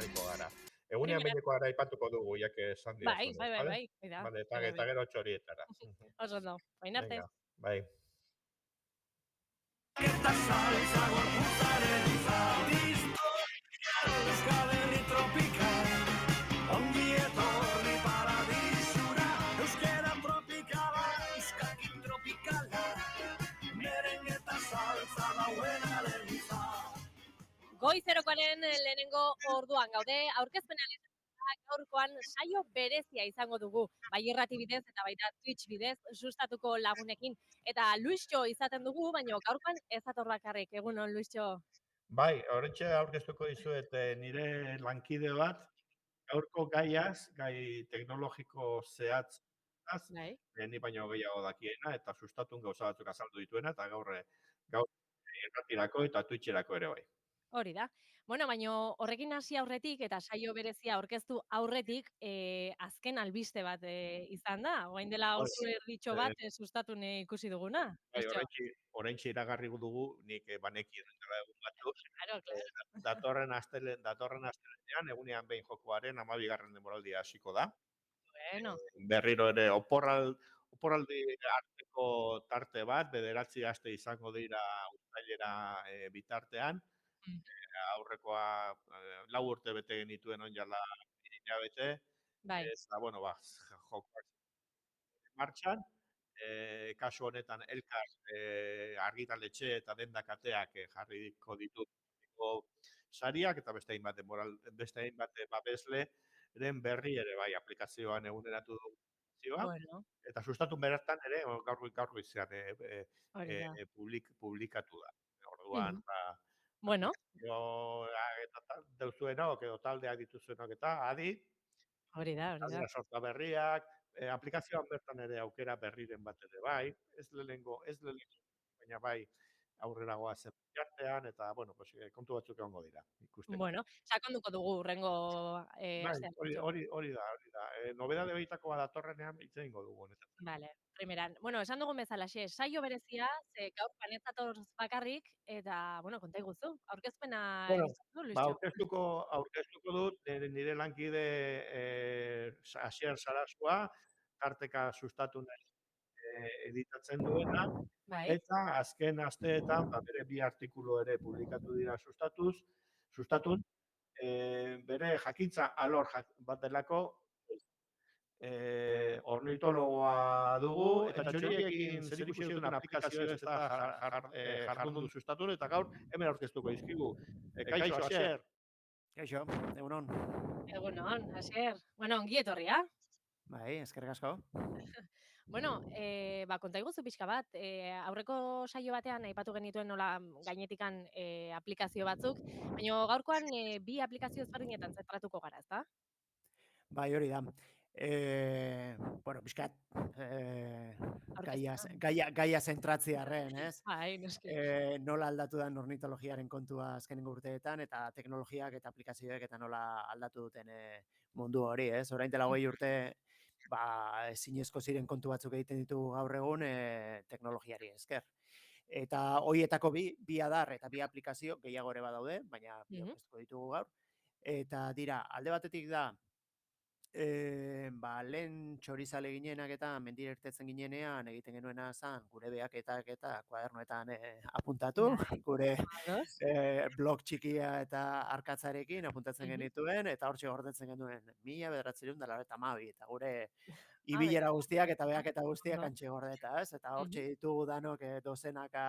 jarriko gara. Egunean Primeran. behineko gara aipatuko dugu, jak esan Bai, diozunez, bai, bai, bale? bai. Oida, Bale, bai, bai, eta bai. gero txorietara. Oso ondo, orain arte. Venga, bai. Eta salsa gorputzaren izan Euskal Herri tropikal Ongi etorri paradisura Euskera tropikala, euskakin tropikala Merengue eta salsa dauenaren izan Goizerokoaren lehenengo orduan gaude, aurkezpenean gaurkoan saio berezia izango dugu, bai irrati bidez eta baita Twitch bidez sustatuko lagunekin. Eta Luisjo izaten dugu, baina gaurkoan ez dator bakarrik. Egunon, Luisjo. Bai, horretxe aurkeztuko dizuet nire lankide bat, gaurko gaiaz, gai teknologiko zehatz, Bai. ni baino gehiago dakiena, eta sustatun gauza batzuk azaldu dituena, eta gaur irratirako eta Twitcherako ere bai. Hori da. Bueno, baina horrekin hasi aurretik eta saio berezia aurkeztu aurretik, azken albiste bat izan da. Orain dela ordu erditxo bat sustatun ikusi duguna. Bai, Luisjo. oraintxe iragarri dugu, nik banekien dela egun batzuk. Claro. Datorren astelenean, egunean behin jokoaren 12. denboraldia hasiko da. Bueno. Berriro ere oporraldi arteko tarte bat, 9 aste izango dira uztailera bitartean. Aurrekoa 4 urte bete genituen onjala hilabete. Bai. Eta, bueno, jokoak martxan. Kasu honetan Elkar argitaletxe eta denda kateak jarriko dituzko sariak eta beste hainbat babesleren berri ere bai aplikazioan eguneratu dugu aplikazioa. Bueno. Eta sustatun bertan ere gaur goizean publikatu da. Orduan, Bueno. deuzuenok edo taldeak dituzuenok eta adi. Hori da. Sorta berriak, aplikazioan bertan ere aukera berriren bat ere bai, ez lehenengo, baina bai aurreragoa zen bitartean, eta, bueno, kontu batzuk egongo dira ikusten. Bueno, sakonduko dugu hurrengo astean. Hori da. Nobedade behitakoa datorrenean hitz egingo dugu honetan. Vale, primeran. Bueno, esan dugun bezalaxe, saio berezia, ze gaur panetzatoz bakarrik, eta, bueno, konta iguzu, aurkezpena egiten du, Luisjo. Aurkeztuko dut nire lankide Asier Sarasua, tarteka sustatu editatzen duena, eta azken asteetan bere 2 artikulu ere publikatu dira sustatun, bere jakintza alor bat delako ornitologoa dugu, eta txoriekin zerikusi duten aplikazioez eta jardun du sustatun, eta gaur hemen aurkeztuko dizkigu. Kaixo, Asier! Kaixo, egunon. Egunon, Asier. Bueno, ongi etorria. Bai, eskerrik asko. Bueno, konta iguzu pixka bat, aurreko saio batean aipatu genituen nola gainetikan aplikazio batzuk, baina gaurkoan 2 aplikazio ezberdinetan zentratuko gara, ezta? Bai, hori da. Bueno, pixkat, gaia zentratziarren, ez? Bai, noski. Nola aldatu da ornitologiaren kontua azkenengo urteetan, eta teknologiak eta aplikazioek eta nola aldatu duten mundu hori, ez? Orain dela 20 urte, ezinezko ziren kontu batzuk egiten ditugu gaur egun teknologiari esker. Eta horietako bi adar eta 2 aplikazio gehiago ere badaude, baina aurkeztuko ditugu gaur. Eta dira, alde batetik da, lehen txorizale ginenak eta mendira irtetzen ginenean egiten genuena zan, gure behaketak eta kuadernoetan apuntatu, gure blog txikia eta arkatzarekin apuntatzen genituen, eta hortxe gordetzen genuen 1992, eta gure ibilera guztiak eta behaketa guztiak antxe gordeta, ez? Eta hortxe ditugu danok dozenaka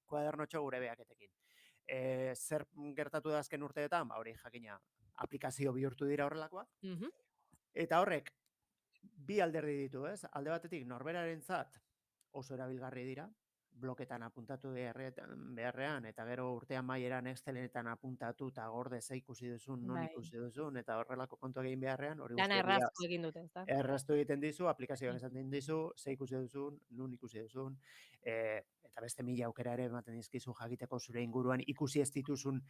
kuadernotxo gure behaketekin. Zer gertatu da azken urteetan, hori jakina, aplikazio bihurtu dira horrelakoak. Eta horrek, 2 alderdi ditu, ez? Alde batetik, norberarentzat oso erabilgarri dira, bloketan apuntatu beharrean, eta gero urtean maieran Exceletan apuntatu, eta gorde ze ikusi duzun, non ikusi duzun, eta horrelako kontu egin beharrean, hori guztia. Dana erraztu egin dute, ez da? Erraztu egiten dizu, aplikazioan esaten dizu, ze ikusi duzun, non ikusi duzun, eta beste 1000 aukera ere ematen dizkizu jakiteko zure inguruan, ikusi ez dituzun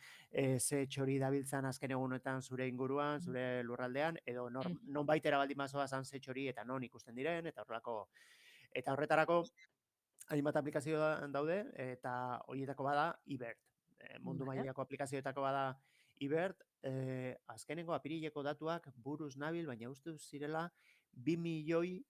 ze txori dabiltzan azken egunetan zure inguruan, zure lurraldean, edo non baitera baldin bazoa zan ze txori eta non ikusten diren, eta horretarako hainbat aplikazio daude, eta horietako bada eBird. Mundu mailako aplikazioetako bada Ibert, azkenengo apirileko datuak buruz nabil, baina uste dut zirela 2 milioi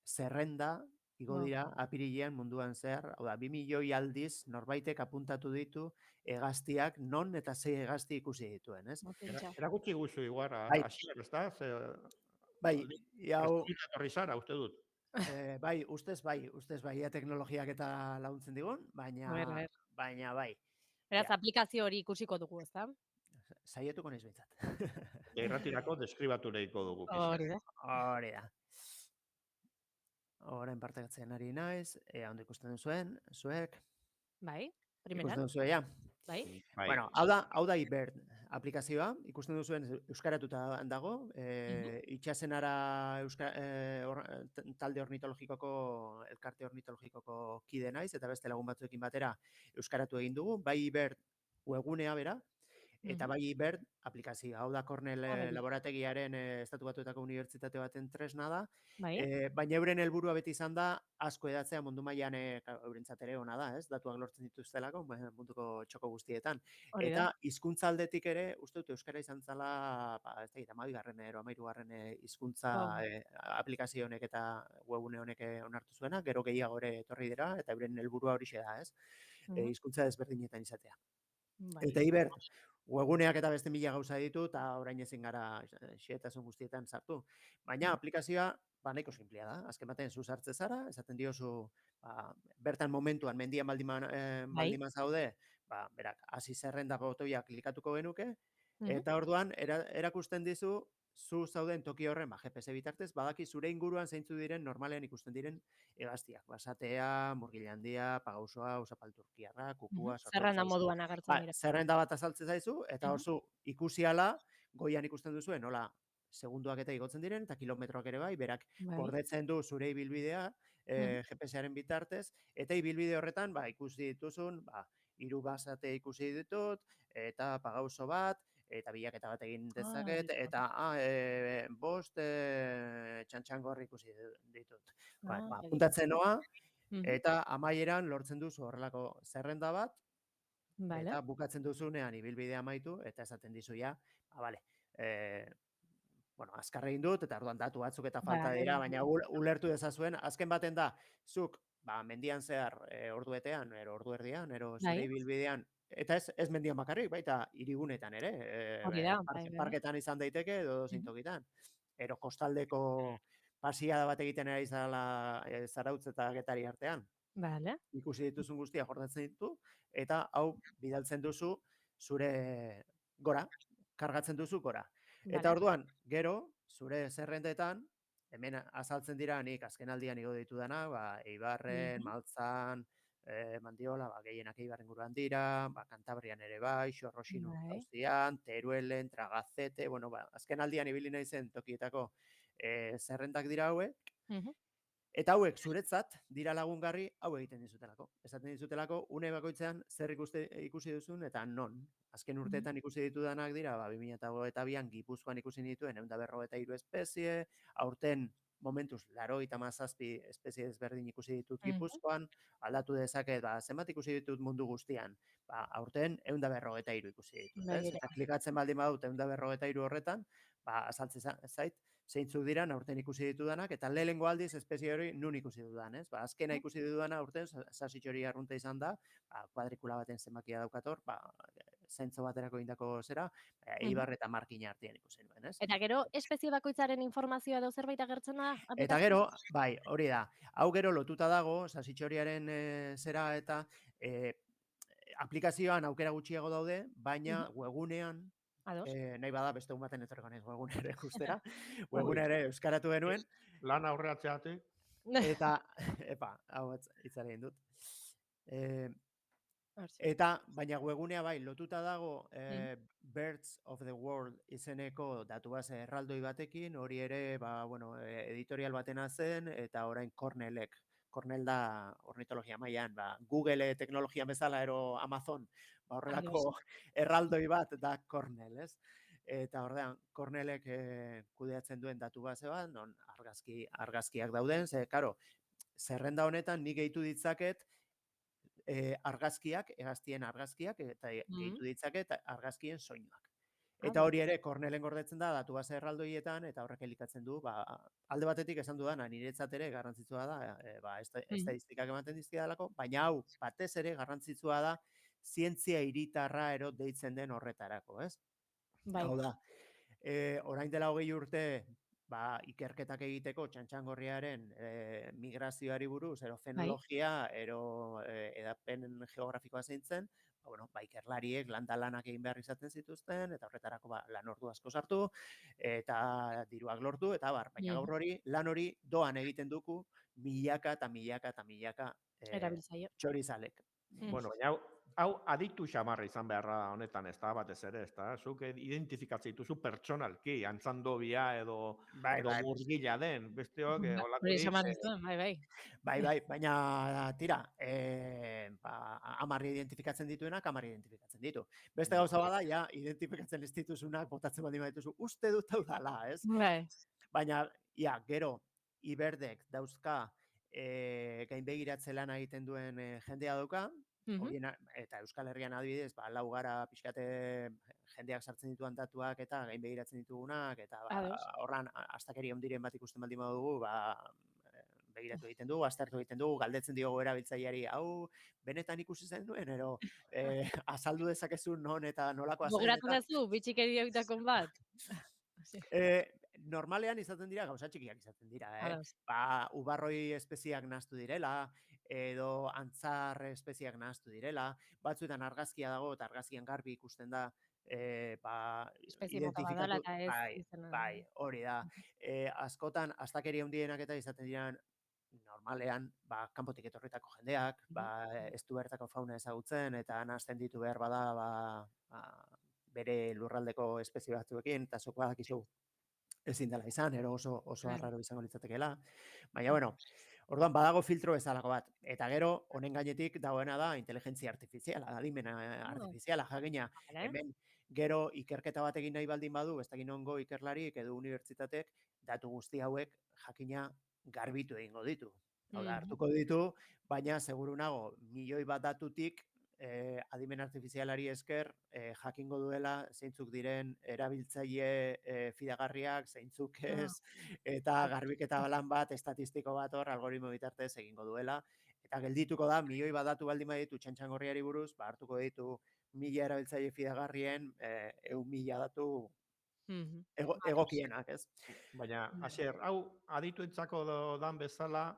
zerrenda igo dira apirilean munduan zehar, hau da, 2 milioi aldiz norbaitek apuntatu ditu hegaztiak non eta ze hegazti ikusi dituen, ez? Motintxa. Erakutsi guzu igual, Bai, hasier, ezta? Ze bai, hau, prestatuta etorri zara, uste dut. bai, ustez bai, ia teknologiak eta laguntzen digun, A ver. baina bai, Beraz, ja, aplikazio hori ikusiko dugu, ezta? saietuko naiz behintzat. Irratirako deskribatu nahiko dugu pixka. Hori da. Hori da. Orain partekatzen ari naiz, ondo ikusten duzuen, zuek, Bai, ikusten primeran, duzue, ja. bai. Bai. Bueno, hau da Ibert aplikazioa, ikusten duzuen euskaratuta dago, itxasenara talde ornitologikoko, elkarte ornitologikoko kide naiz, eta beste lagun batzuekin batera euskaratu egin dugu, bai Ibert webgunea bera, eta bai Ibert aplikazioa. Hau da Cornell laborategiaren Estatu Batuetako unibertsitate baten tresna da, Bai. baina euren helburua beti izan da asko edatzea mundu mailan eurentzat ere ona da, ez? Datuak lortzen dituztelako munduko txoko guztietan. Hori Eta da. hizkuntza aldetik ere, uste dut euskara izan zela, ez dakit, 12. edo 13. hizkuntza aplikazio honek eta webgune honek onartu zuena, gero gehiago ere etorri dira, eta euren helburua horixe da, ez? Hizkuntza desberdinetan izatea. Bai. Eta Ibert, webguneak eta beste 1000 gauza ditu, eta orain ezin gara xehetasun guztietan sartu. Baina aplikazioa, nahiko simplea da. Azken batean zu sartze zara, esaten diozu, bertan momentuan mendian baldin zaude, berak, hasi zerrenda botoia klikatuko genuke, eta orduan erakusten dizu, zu zauden toki horren, GPS bitartez, badaki zure inguruan zeintzu diren normalean ikusten diren hegaztiak. Basatea, murgila handia, pagausoa, usapalturkiarra, kukua, Zerrenda moduan agertzen dira. zerrenda bat azaltzen zaizu, eta hor zu ikusi ala, goian ikusten duzu, nola segunduak eta igotzen diren, eta kilometroak ere bai, berak gordetzen du zure ibilbidea, GPS-aren bitartez, eta ibilbide horretan, ikusi dituzun, 3 basate ikusi ditut, eta pagauso bat, eta bilaketa bat egin dezaket, eta 5 txantxangorri ikusi ditut. Apuntatzen noa, eta amaieran lortzen duzu horrelako zerrenda bat, eta bukatzen duzunean ibilbidea amaitu, eta esaten dizu ja, bale, azkar egin dut, eta orduan datu batzuk eta falta dira, baina ulertu dezazuen, azken baten da, zuk, mendian zehar ordu betean, ordu erdian, zure ibilbidean, eta ez mendian bakarrik, baita hirigunetan ere, parketan izan daiteke, edo dozein tokitan. Ero kostaldeko pasiada bat egiten ari Zarautz eta Getari artean. Ikusi dituzun guztia jordatzen ditu, eta hau bidaltzen duzu zure gora, kargatzen duzu gora. Eta orduan, gero, zure zerrendetan, hemen azaltzen dira nik azken aldian igo ditudana, Eibarren, Maltzan, Mandiola, gehienak Eibarren guruan dira, Kantabrian ere bai, Xorroxin Urkauzian, Teruelen, Tragazete, azken aldian ibili naizen tokietako zerrendak dira hauek, eta hauek zuretzat dira lagungarri hau egiten dizutelako. Esaten dizutelako, une bakoitzean zer ikusi duzun eta non. Azken urteetan ikusi ditudanak dira, 2022an Gipuzkoan ikusi dituen 153 espezie, aurten momentuz 97 espezie ezberdin ikusi ditut Gipuzkoan, aldatu dezaket, zenbat ikusi ditut mundu guztian. Aurten 153 ikusi ditut, ez? Eta klikatzen baldin badut 153 horretan, azaltzen zait, zeintzuk dira aurten ikusi ditudanak, eta lehenengo aldiz espezie hori nun ikusi dudan, ez? Azkena ikusi dudana aurten, sasitxori arrunta izan da, kuadrikula baten zenbakia daukator, zentzo baterako indako zera, Eibar eta Markina artean ikusi nuen, ez? Eta gero, espezie bakoitzaren informazioa edo zerbait agertzen da? Eta gero, hori da, hau gero lotuta dago, sasitxoriaren zera eta aplikazioan aukera gutxiago daude, baina webgunean, nahi bada beste baten etorreko naiz webgune ere ikustera, webgune ere euskaratu genuen. Lan aurreatzeatik. Eta, hau itzaren dut. Eta, baina webgunea lotuta dago Birds of the World izeneko datu base erraldoi batekin, hori ere, editorial batena zen, eta orain Cornell da ornitologia mailan, Google teknologia bezala ero Amazon, horrelako erraldoi bat da Cornell, ez? Eta ordean, Cornellek kudeatzen duen datu base bat, non argazkiak dauden, ze, karo, zerrenda honetan nik gehitu ditzaket argazkiak, hegaztien argazkiak, eta Mm. gehitu ditzake eta argazkien soinuak. Ah, Eta hori ere kornelen gordetzen da datu base erraldoietan, eta horrek elikatzen du, alde batetik esan dudana, niretzat ere garrantzitsua da, estadistikak ematen dizkidalako, baina hau batez ere garrantzitsua da zientzia hiritarra ero deitzen den horretarako, ez? Bai. Hau da, orain dela 20 urte, ikerketak egiteko txantxangorriaren migrazioari buruz, ero fenologia, ero edapen geografikoa zeintzen, ikerlariek lanak egin behar izaten zituzten, eta horretarako lan ordu asko sartu, eta diruak lortu, eta baina gaur hori, lan hori doan egiten duku milaka eta milaka eta milaka Erabiltzaile. txorizalek. Bueno, baina hau aditu xamarra izan beharra honetan, ez da, batez ere, ez da, zuk identifikatzen dituzu pertsonalki, antzandobia edo murgila den, besteok, Hori esan dizuen, bai. Bai, baina tira, 10 identifikatzen dituenak, 10 identifikatzen ditu. Beste gauza bada, ja, identifikatzen ez dituzunak, botatzen baldin badituzu, uste dut hau dala, ez? Bai. Baina, gero, iberdek dauzka gainbegiratze lana egiten duen jendea dauka, eta Euskal Herrian adibidez, lau gara pixkate jendeak sartzen dituan datuak eta gainbegiratzen ditugunak, eta horran astakeri ondiren bat ikusten baldin badugu, begiratu egiten dugu, aztertu egiten dugu, galdetzen diogu erabiltzaileari, hau benetan ikusi zen duen, ero azaldu dezakezu non eta nolako azen. Gogoratu dezu, bitxikeri horietako bat? Normalean izaten dira, gauza txikiak izaten dira, ubarroi espeziak nahaztu direla, edo antzar espeziak nahaztu direla, batzuetan argazkia dago eta argazkian garbi ikusten da, identifikatu, bai, hori da. Askotan, astakeri handienak eta izaten dira, normalean, kanpotik etorritako jendeak, ez du bertako fauna ezagutzen, eta nahazten ditu behar bada, bere lurraldeko espezie batzuekin, eta zoko badakizu ezin dela izan, ero oso arraro izango litzatekeela. Baina, orduan badago filtro bezalako bat. Eta gero, honen gainetik dagoena da inteligentzia artifiziala, adimena artifiziala, jakina. Hemen, gero ikerketa bat egin nahi baldin badu, ez dakit nongo ikerlarik edo unibertsitatek, datu guzti hauek jakina garbitu egingo ditu. Hartuko ditu, baina seguru nago, milioi bat datutik, adimen artifizialari esker, jakingo duela zeintzuk diren erabiltzaile fidagarriak, zeintzuk ez, eta garbiketa lan bat, estatistiko bat hor, algoritmo bitartez egingo duela, eta geldituko da, milioi bat datu baldin baditu txantxangorriari buruz, hartuko ditu 1000 erabiltzaile fidagarrien, 1000 datu egokienak, ez? Baina, Asier, hau adituentzako dan bezala,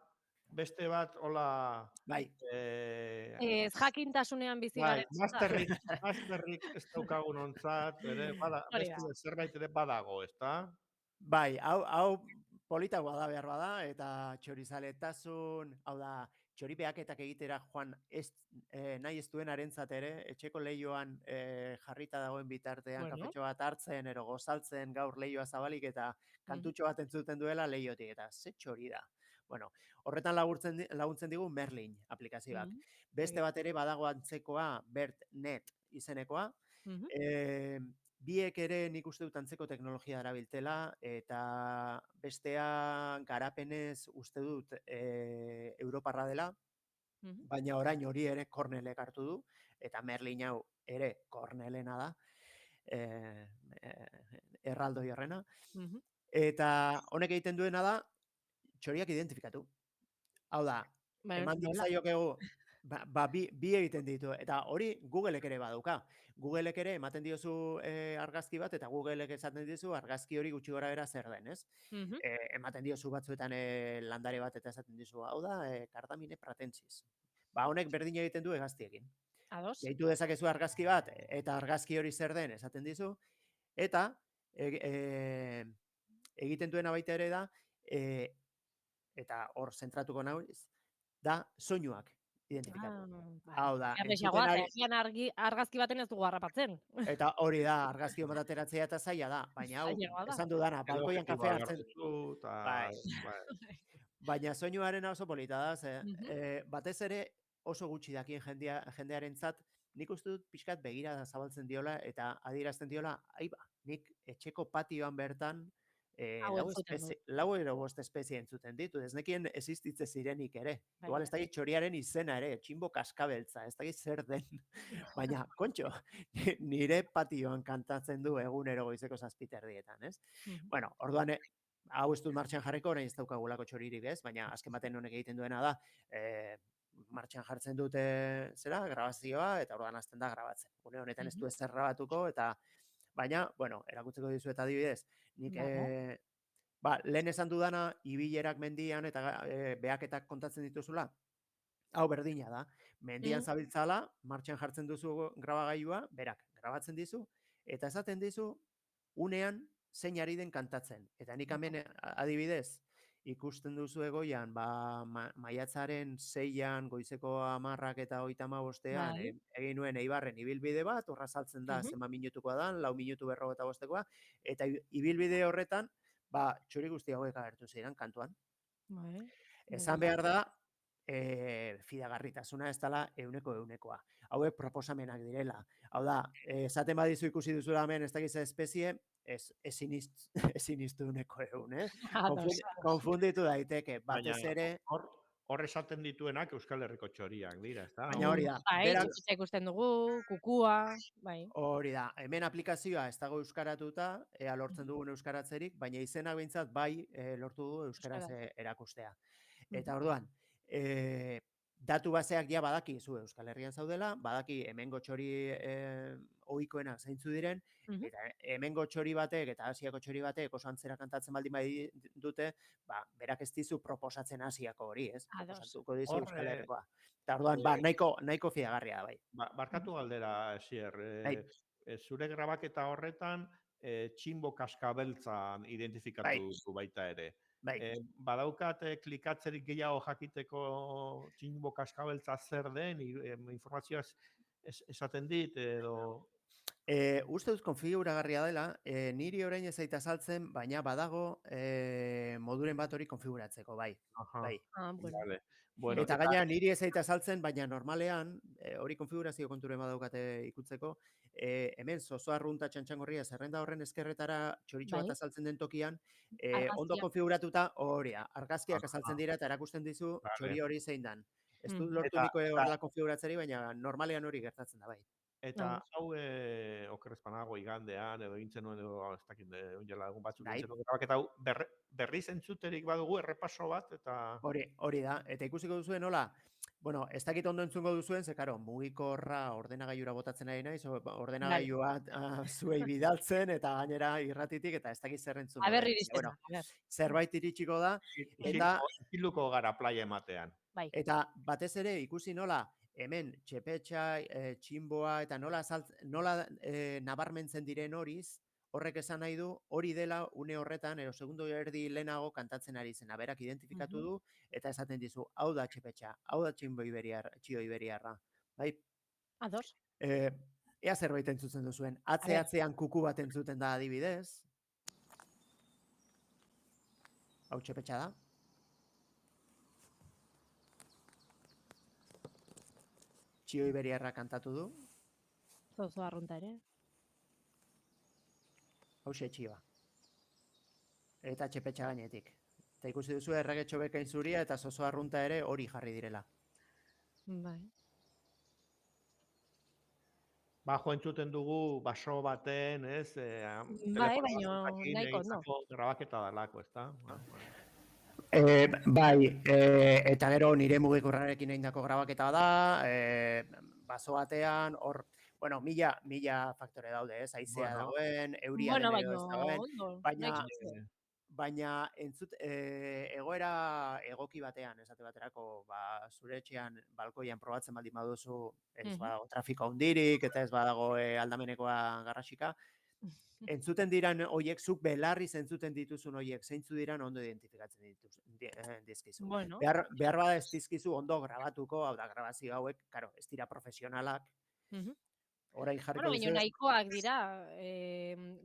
beste bat, hola... Bai. Ez jakintasunean bizi garen. Masterrik ez daukagun ontzat, beste zerbait ere badago, ez da? Bai, hau politagoa da behar bada, eta txorizaletasun, hau da, txoripeaketak egitera joan nahi ez duen arentzat ere, etxeko lehioan jarrita dagoen bitartean, kafetxo bat hartzen, ero gozaltzen, gaur lehioa zabalik, eta kantutxo bat entzuten duela lehiotik, eta ze txori da. Bueno, horretan laguntzen digu Merlin aplikazioak. Beste bat ere badago antzekoa BERTnet izenekoa. Biek ere nik uste dut antzeko teknologia darabiltela, eta bestea garapenez uste dut Europarra dela, baina orain hori ere Cornellek hartu du, eta Merlin hau ere Cornellena da, erraldoi horrena. Eta honek egiten duena da, txoriak identifikatu. Hau da, eman ditzaiokegu, bi egiten ditu, eta hori Googleek ere badauka. Googleek ere ematen diozu argazki bat, eta Googleek esaten dizu argazki hori gutxi gora bera zer den, ez? Ematen diozu batzuetan landare bat eta esaten dizu, hau da, Cardamine pratensis. Honek berdin egiten du hegaztiekin. Gehitu dezakezu argazki bat, eta argazki hori zer den esaten dizu, eta egiten duena baita ere da, eta hor zentratuko nahiz, da soinuak identifikatu. Hau da, argazki baten ez dugu harrapatzen. Eta hori da, argazki bat ateratzea eta zaila da, baina hau, esan dudana, balkoian kafea hartzen. Baina soinuaren oso polita da, batez ere oso gutxi dakien jendearentzat, nik uste dut pixkat begira zabaltzen diola, eta adierazten diola, nik etxeko patioan bertan, Hau entzuten du. lau edo bost espezie entzuten ditu, ez nekien existitze zirenik ere. Bai, Igual ez dakit txoriaren izena ere, txinbo kaskabeltza, ez dakit zer den. Baina, kontxo, nire patioan kantatzen du egunero goizeko 7:00 ez? Mhm. Bueno, orduan, hau ez dut martxan jarriko, orain ez daukagulako txoririk ez, baina azken baten honek egiten duena da, martxan jartzen dute zera, grabazioa, eta orduan hasten da grabatzen. Une honetan ez du ezer grabatuko, eta baina, bueno, erakutzeko dizuet adibidez, nik Vale. lehen esan dudana, ibilerak mendian eta behaketak kontatzen dituzula, hau berdina da. Mendian zabiltzala, martxan jartzen duzu grabagailua, berak grabatzen dizu, eta esaten dizu, unean zein ari den kantatzen. Eta nik hemen adibidez, ikusten duzu egoian, maiatzaren 6-an, goizeko 10:00 eta 35-ean, Bai. egin nuen Eibarren ibilbide bat, horra saltzen da zenbat minutukoa da, 4 minutu 45, eta ibilbide horretan, txori guzti hauek agertu ziren kantuan. Bai. Esan behar da, fidagarritasuna ez dela 100%. Hauek proposamenak direla. Hau da, esaten badizu ikusi duzula hemen ez dakiz espezie, ezin iztu 100%, Ados. konfunditu daiteke, batez Baina ere, hor esaten dituenak Euskal Herriko txoriak dira, ezta? baina hori da, Bai, berak, txipitza ikusten dugu, kukua, bai. hori da, hemen aplikazioa ez dago euskaratuta, ea lortzen dugun euskaratzerik, baina izenak behintzat bai lortu dugu euskaraz erakustea. Eta orduan, datu baseak ja badakizu Euskal Herrian zaudela, badaki hemengo txori ohikoenak zeintzu diren, eta hemengo txori batek eta Asiako txori batek oso antzera kantatzen baldin bai dute, berak ez dizu proposatzen Asiako hori, ez? Ados. Proposatuko dizu Hor, Euskal Herrikoa. Eta orduan, nahiko fidagarria da bai. Barkatu galdera, Sier. Bai. Zure grabaketa horretan, txinbo kaskabeltzan identifikatu Bai. duzu baita ere. Bai. Badaukat klikatzerik gehiago jakiteko txinbo kaskabeltza zer den, informazioa esaten dit, edo... Uste dut konfiguragarria dela, niri orain ez zait azaltzen, baina badago moduren bat hori konfiguratzeko, bai. Aha, Bai. Bueno. vale. Bueno, Eta gaina niri ez zait azaltzen, baina normalean, hori konfigurazio konturen badaukate ikutzeko, hemen zozoa arrunta txantxangorria zerrenda horren ezkerretara txoritxo bat Bai. azaltzen den tokian, Argazkia. ondo konfiguratuta horia, argazkiak azaltzen dira eta erakusten dizu Vale. txori hori zein dan. Ez dut Mhm. lortu niko horrela konfiguratzeri, baina normalean hori gertatzen da bai. Eta hau okerrezpanago igandean, edo egintzen nuen, edo ez dakit, onjela egun batzuk Bai. egintzen nuen, grabaketa hau berriz entzuterik badugu, errepaso bat, eta... Hori da, eta ikusiko duzuen nola, bueno, ez dakit ondo entzungo duzuen, ze karo, mugikorra ordenagailura botatzen ari naiz, ordenagailua zuei bidaltzen, eta gainera irratitik, eta ez dakit zer entzungo. Aber iristen Bueno, da. zerbait iritsiko da, eta Isilduko gara playa ematean. Bai. Eta batez ere ikusi nola, hemen txepetxa, txinboa, eta nola nabarmentzen diren horiz, horrek esan nahi du, hori dela une horretan, segundo erdi lehenago kantatzen ari zena, berak identifikatu du, eta esaten dizu, hau da txepetxa, hau da txio iberiarra. Bai? Ados. Ea zerbait entzuten duzuen, atzean kuku bat entzuten da adibidez. Hau txepetxa da. Txio iberiarra kantatu du. Zozo arrunta ere. Hauxe txioa. Eta txepetxa gainetik. Eta ikusi duzu erregetxo bekain zuria eta zozo arrunta ere hori jarri direla. Bai. Bajo entzuten dugu baso baten, ez? Bai, baina nahiko ondo. Grabaketa dalako, ezta? Bai, eta gero nire mugikorrarekin egindako grabaketa da, baso batean, hor, bueno, mila faktore daude, ez? Haizea dagoen, euria den edo ez dagoen, baina egoera egoki batean, esate baterako, zure etxean, balkoian probatzen baldin baduzu, ez badago trafiko handirik, eta ez badago aldamenekoa garrasika, entzuten diran hoiek, zuk belarriz entzuten dituzun hoiek, zeintzu diran ondo identifikatzen dizkizu. Bueno. Behar bada ez dizkizu ondo grabatuko, hau da, grabazio hauek, karo, ez dira profesionalak. Orain jarriko baina nahikoak dira,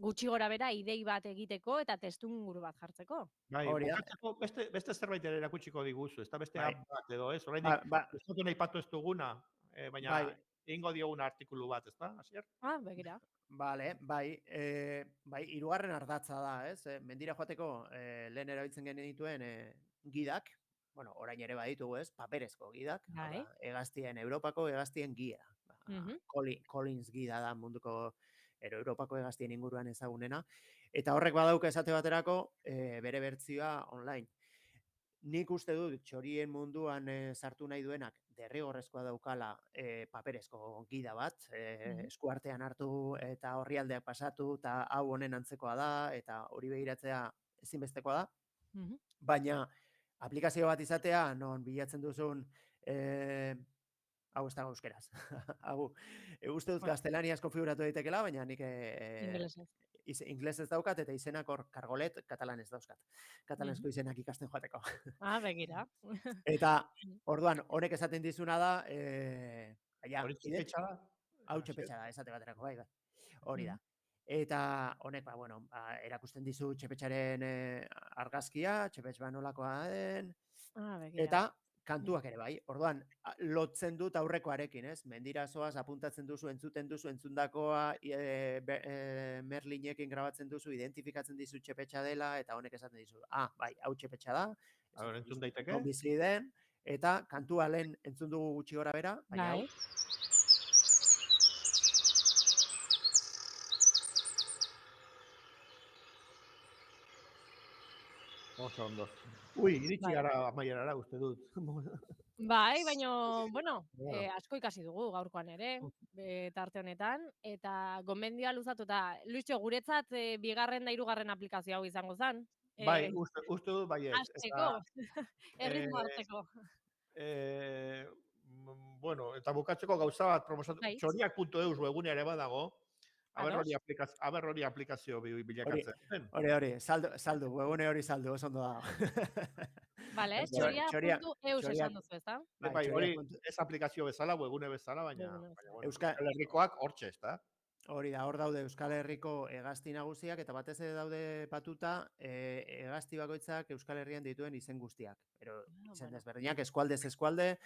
gutxi gora bera, idei bat egiteko eta testunguru bat jartzeko. Bai, bukatzeko beste zerbait ere erakutsiko diguzu, ez da beste app bat edo, ez? Orain ez nahi patu ez duguna, baina egingo dioguna artikulu bat, ez da, Asier? Begira. Bale, bai, hirugarren ardatza da, ez? Mendira joateko lehen erabiltzen genituen gidak, bueno, orain ere baditugu, ez? Paperezko gidak, hau da, Europako hegaztien gida. Collins gida da munduko Europako hegaztien inguruan ezagunena. Eta horrek badauka esate baterako bere bertsioa online. Nik uste dut txorien munduan sartu nahi duenak derrigorrezkoa daukala paperezko gida bat, eskuartean hartu eta orrialdeak pasatu eta hau honen antzekoa da eta hori begiratzea ezinbestekoa da. Baina aplikazio bat izatea non bilatzen duzun hau ez dago euskeraz. Hau, uste dut gaztelaniaz konfiguratu daitekela, baina nik inglesez daukat eta izenak hor kargolet katalanez dauzkat. Katalanezko izenak ikasten joateko. Begira. Eta orduan honek esaten dizuna da Hori txepetxa da? Hau txepetxa da, esate baterako, bai. Hori da. Eta honek, erakusten dizu txepetxaren argazkia, txepetx nolakoa den, eta kantuak ere bai. Orduan, lotzen dut aurrekoarekin, ez? Mendira zoaz, apuntatzen duzu, entzuten duzu, entzundakoa, Merlinekin grabatzen duzu, identifikatzen dizu txepetxa dela, eta honek esaten dizu, bai, hau txepetxa da, entzun daiteke? non bizi den, eta kantua lehen entzun dugu gutxi gora bera, baina hau. Oso ondo. Iritsi gara amaierara uste dut. Bai, baina, bueno, asko ikasi dugu gaurkoan ere, tarte honetan, eta gomendioa luzatu eta, Luisio, guretzat bigarren da hirugarren aplikazio hau izango zen. Bai, uste dut bai ez. Azteko, erritmo hartzeko. Bueno, eta bukatzeko gauza bat proposatu, txoriak.eus webgunea ere badago, aber hori aplikazio bilakatzen. Hori, saldu, webgune hori saldu, oso ondo dago. Vale, txoriak.eus esan duzu, ez da? Bai, hori ez aplikazio bezala, webgune bezala, baina Euskal Herrikoak hortxe, ez da? Hori da, hor daude Euskal Herriko hegazti nagusiak, eta batez ere daude batuta hegazti bakoitzak Euskal Herrian dituen izen guztiak. Pero izen desberdinak, eskualdez eskualde,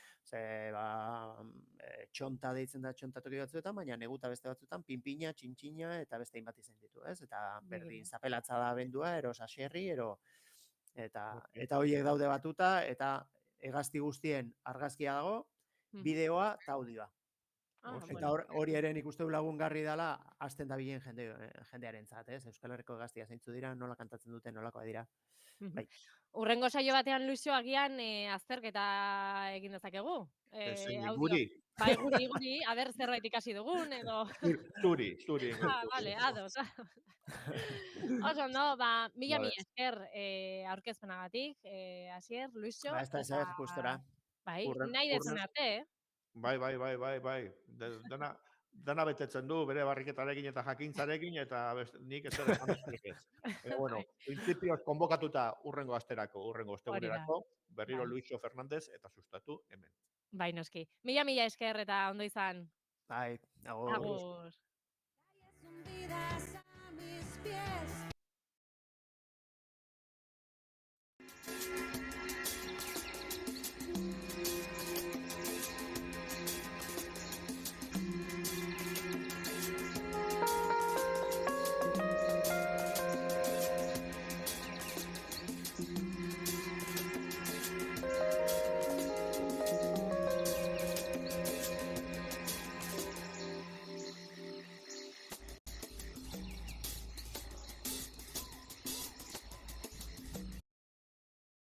txonta deitzen da txontatoki batzuetan, baina neguta beste batzuetan, pinpina, txintxina, eta beste inbat izen ditu, ez? Eta berdin zapelatza da bendua, ero saserri, eta horiek daude batuta, eta hegazti guztien argazkia dago, bideoa eta audioa. Eta hori ere nik uste du lagungarri dela hasten da bilen jendearen zat, ez? Euskal Herriko hegaztia zeintzu dira, nola kantatzen dute, nolakoa dira. Bai. Urrengo saio batean, Luisio, agian azterketa egin dezakegu. Guri. Bai, guri, aber zerbait ikasi dugun, edo... Zuri. Vale, ados. Oso, no, mila esker aurkezpenagatik, Asier, Luisio. Ez da ezer, gustora. Bai, nahi dezun arte, Bai. Dana betetzen du, bere barriketarekin eta jakintzarekin, eta nik ez ere jamezurik ez. Bueno, principios konbokatuta urrengo asterako, urrengo ostegunerako, berriro Luisio Fernández eta sustatu hemen. Bai, noski. Mila esker eta ondo izan. Bai, agur. Agur.